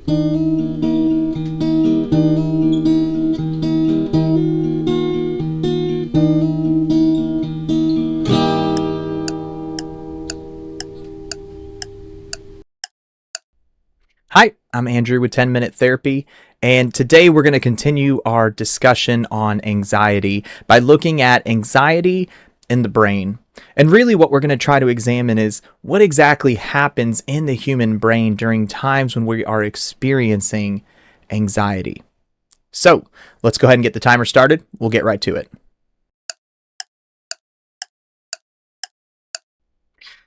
Hi, I'm Andrew with 10 Minute Therapy, and today we're going to continue our discussion on anxiety by looking at anxiety in the brain. And really, what we're going to try to examine is what exactly happens in the human brain during times when we are experiencing anxiety. So, let's go ahead and get the timer started. We'll get right to it.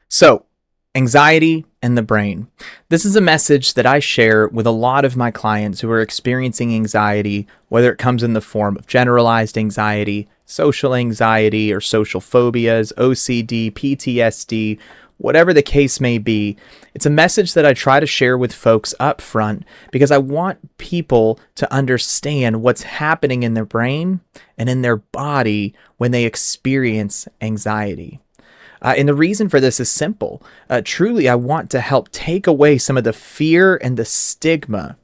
So, anxiety and the brain. This is a message that I share with a lot of my clients who are experiencing anxiety, whether it comes in the form of generalized anxiety, social anxiety, or social phobias, OCD, PTSD, whatever the case may be. It's a message that I try to share with folks up front because I want people to understand what's happening in their brain and in their body when they experience anxiety. And the reason for this is simple. Truly, I want to help take away some of the fear and the stigma.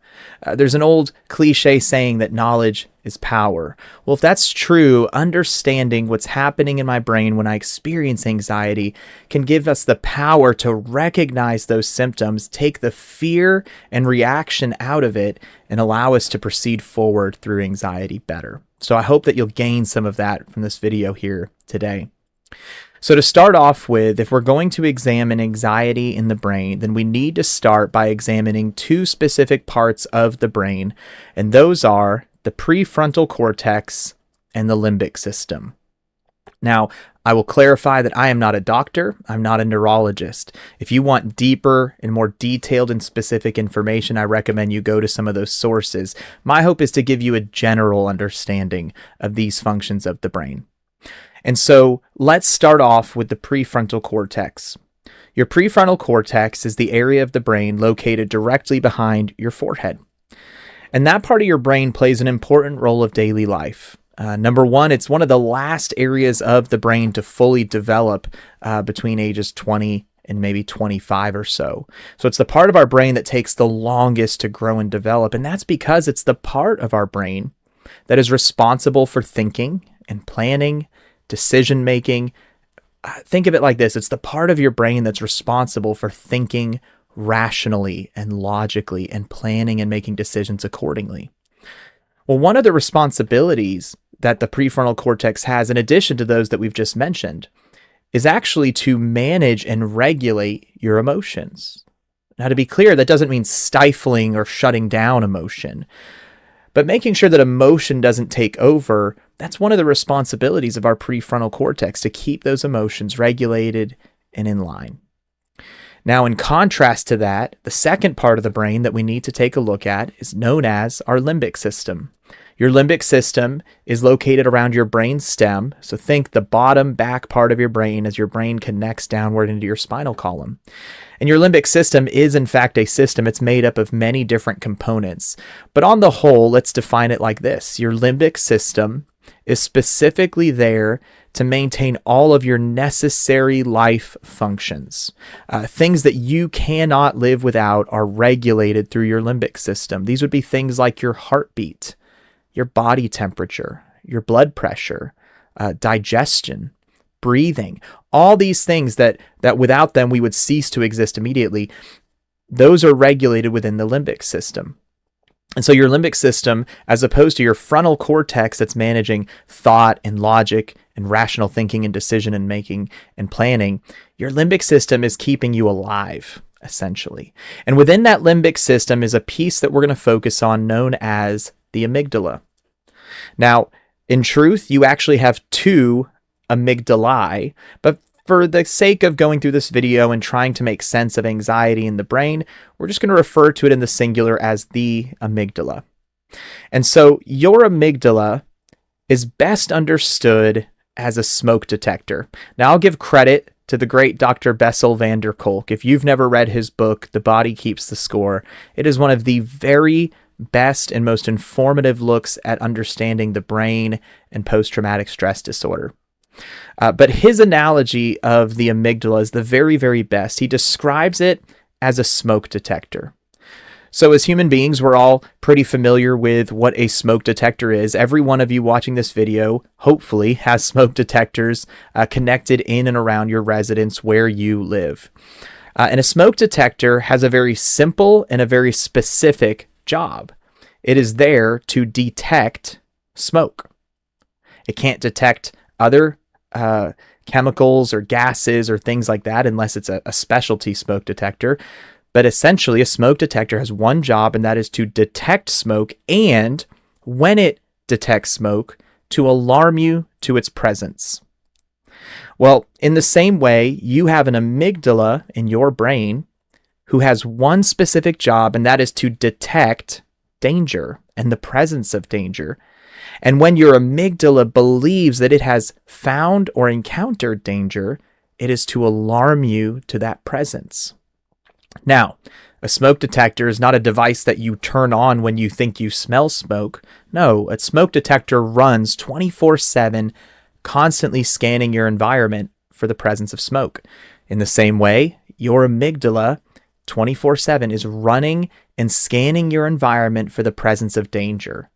There's an old cliche saying that knowledge is power. Well, if that's true, understanding what's happening in my brain when I experience anxiety can give us the power to recognize those symptoms, take the fear and reaction out of it, and allow us to proceed forward through anxiety better. So I hope that you'll gain some of that from this video here today. So to start off with, if we're going to examine anxiety in the brain, then we need to start by examining two specific parts of the brain, and those are the prefrontal cortex and the limbic system. Now, I will clarify that I am not a doctor. I'm not a neurologist. If you want deeper and more detailed and specific information, I recommend you go to some of those sources. My hope is to give you a general understanding of these functions of the brain. And so let's start off with the prefrontal cortex. Your prefrontal cortex is the area of the brain located directly behind your forehead. And that part of your brain plays an important role of daily life. Number one, it's one of the last areas of the brain to fully develop between ages 20 and maybe 25 or so. So it's the part of our brain that takes the longest to grow and develop. And that's because it's the part of our brain that is responsible for thinking and planning, decision-making. Think of it like this. It's the part of your brain that's responsible for thinking rationally and logically and planning and making decisions accordingly. Well, one of the responsibilities that the prefrontal cortex has, in addition to those that we've just mentioned, is actually to manage and regulate your emotions. Now, to be clear, that doesn't mean stifling or shutting down emotion. But making sure that emotion doesn't take over, that's one of the responsibilities of our prefrontal cortex, to keep those emotions regulated and in line. Now, in contrast to that, the second part of the brain that we need to take a look at is known as our limbic system. Your limbic system is located around your brain stem. So think the bottom back part of your brain as your brain connects downward into your spinal column. And your limbic system is, in fact, a system. It's made up of many different components. But on the whole, let's define it like this. Your limbic system is specifically there to maintain all of your necessary life functions. Things that you cannot live without are regulated through your limbic system. These would be things like your heartbeat, your body temperature, your blood pressure, digestion, breathing, all these things that without them we would cease to exist immediately. Those are regulated within the limbic system. And so your limbic system, as opposed to your frontal cortex that's managing thought and logic and rational thinking and decision and making and planning, your limbic system is keeping you alive, essentially. And within that limbic system is a piece that we're going to focus on known as the amygdala. Now, in truth, you actually have two amygdalae, but for the sake of going through this video and trying to make sense of anxiety in the brain, we're just going to refer to it in the singular as the amygdala. And so your amygdala is best understood as a smoke detector. Now, I'll give credit to the great Dr. Bessel van der Kolk. If you've never read his book, The Body Keeps the Score, it is one of the very best and most informative looks at understanding the brain and post-traumatic stress disorder. But his analogy of the amygdala is the very, very best. He describes it as a smoke detector. So, as human beings, we're all pretty familiar with what a smoke detector is. Every one of you watching this video, hopefully, has smoke detectors connected in and around your residence where you live. And a smoke detector has a very simple and a very specific job. It is there to detect smoke. It can't detect other chemicals or gases or things like that unless it's a specialty smoke detector. But essentially, a smoke detector has one job, and that is to detect smoke, and when it detects smoke, to alarm you to its presence. Well, in the same way, you have an amygdala in your brain who has one specific job, and that is to detect danger and the presence of danger. And when your amygdala believes that it has found or encountered danger, it is to alarm you to that presence. Now, a smoke detector is not a device that you turn on when you think you smell smoke. No, a smoke detector runs 24/7, constantly scanning your environment for the presence of smoke. In the same way, your amygdala 24/7 is running and scanning your environment for the presence of danger.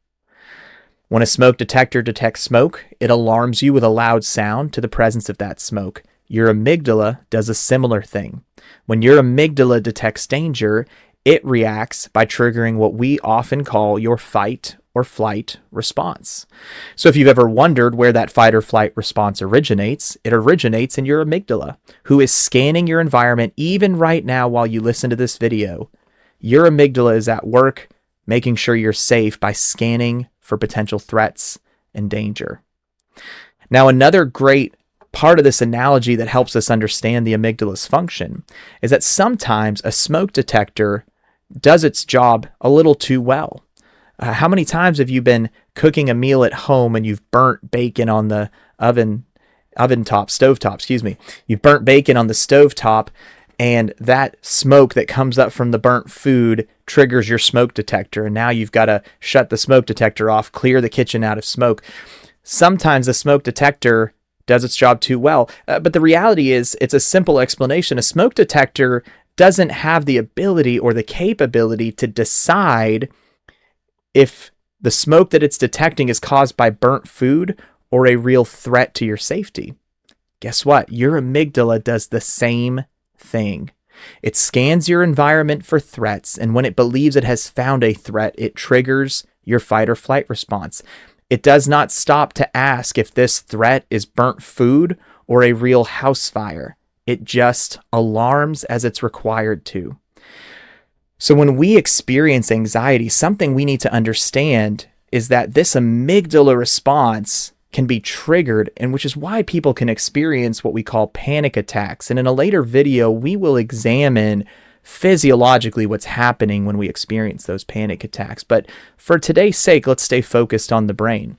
When a smoke detector detects smoke, it alarms you with a loud sound to the presence of that smoke. Your amygdala does a similar thing. When your amygdala detects danger, it reacts by triggering what we often call your fight or flight response. So if you've ever wondered where that fight or flight response originates, it originates in your amygdala, who is scanning your environment even right now while you listen to this video. Your amygdala is at work making sure you're safe by scanning for potential threats and danger. Now, another great part of this analogy that helps us understand the amygdala's function is that sometimes a smoke detector does its job a little too well. How many times have you been cooking a meal at home and you've burnt bacon on the stovetop? You've burnt bacon on the stovetop, and that smoke that comes up from the burnt food triggers your smoke detector, and now you've got to shut the smoke detector off, clear the kitchen out of smoke. Sometimes the smoke detector does its job too well, but the reality is it's a simple explanation. A smoke detector doesn't have the ability or the capability to decide if the smoke that it's detecting is caused by burnt food or a real threat to your safety. Guess what? Your amygdala does the same thing. It scans your environment for threats, and when it believes it has found a threat, it triggers your fight or flight response. It does not stop to ask if this threat is burnt food or a real house fire. It just alarms as it's required to. So when we experience anxiety, something we need to understand is that this amygdala response can be triggered, and which is why people can experience what we call panic attacks. And in a later video, we will examine physiologically what's happening when we experience those panic attacks. But for today's sake, let's stay focused on the brain.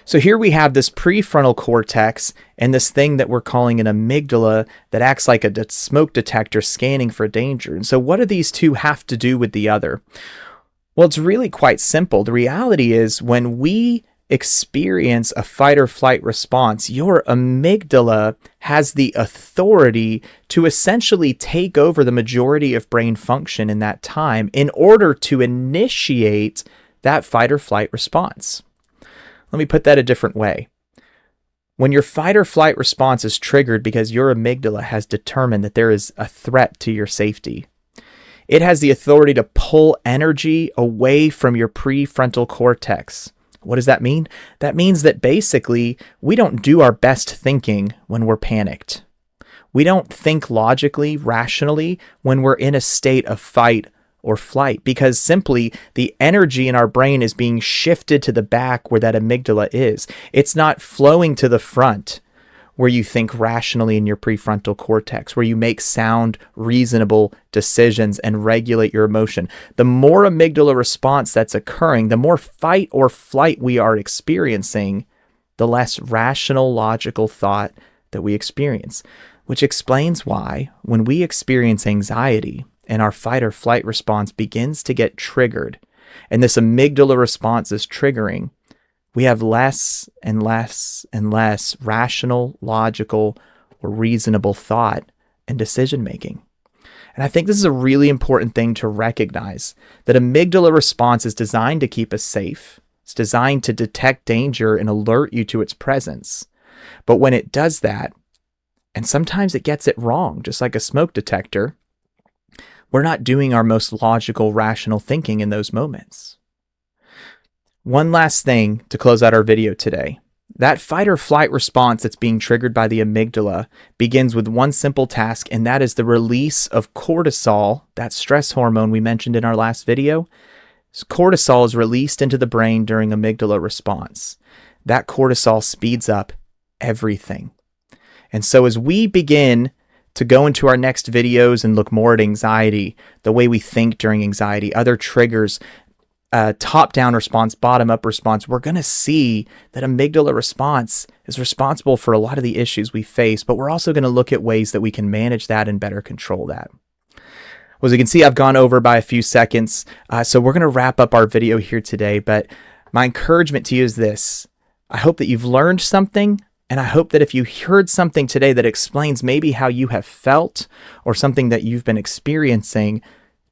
So here we have this prefrontal cortex and this thing that we're calling an amygdala that acts like a smoke detector scanning for danger. And so what do these two have to do with the other? Well, it's really quite simple. The reality is when we experience a fight or flight response, your amygdala has the authority to essentially take over the majority of brain function in that time in order to initiate that fight or flight response. Let me put that a different way. When your fight or flight response is triggered because your amygdala has determined that there is a threat to your safety, it has the authority to pull energy away from your prefrontal cortex. What does that mean? That means that basically we don't do our best thinking when we're panicked. We don't think logically, rationally when we're in a state of fight or flight, because simply the energy in our brain is being shifted to the back where that amygdala is. It's not flowing to the front where you think rationally in your prefrontal cortex, where you make sound, reasonable decisions and regulate your emotion. The more amygdala response that's occurring, the more fight or flight we are experiencing, the less rational, logical thought that we experience, which explains why when we experience anxiety and our fight or flight response begins to get triggered, and this amygdala response is triggering, we have less and less and less rational, logical, or reasonable thought and decision making. And I think this is a really important thing to recognize, that amygdala response is designed to keep us safe. It's designed to detect danger and alert you to its presence. But when it does that, and sometimes it gets it wrong, just like a smoke detector, we're not doing our most logical, rational thinking in those moments. One last thing to close out our video today. That fight or flight response that's being triggered by the amygdala begins with one simple task, and that is the release of cortisol, that stress hormone we mentioned in our last video. Cortisol is released into the brain during amygdala response. That cortisol speeds up everything. And so as we begin to go into our next videos and look more at anxiety, the way we think during anxiety, other triggers, top-down response, bottom-up response, we're going to see that amygdala response is responsible for a lot of the issues we face, but we're also going to look at ways that we can manage that and better control that. Well, as you can see, I've gone over by a few seconds, so we're going to wrap up our video here today, but my encouragement to you is this. I hope that you've learned something, and I hope that if you heard something today that explains maybe how you have felt or something that you've been experiencing,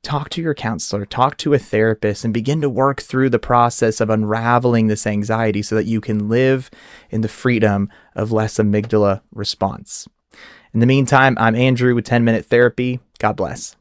talk to your counselor, talk to a therapist, and begin to work through the process of unraveling this anxiety so that you can live in the freedom of less amygdala response. In the meantime, I'm Andrew with 10 Minute Therapy. God bless.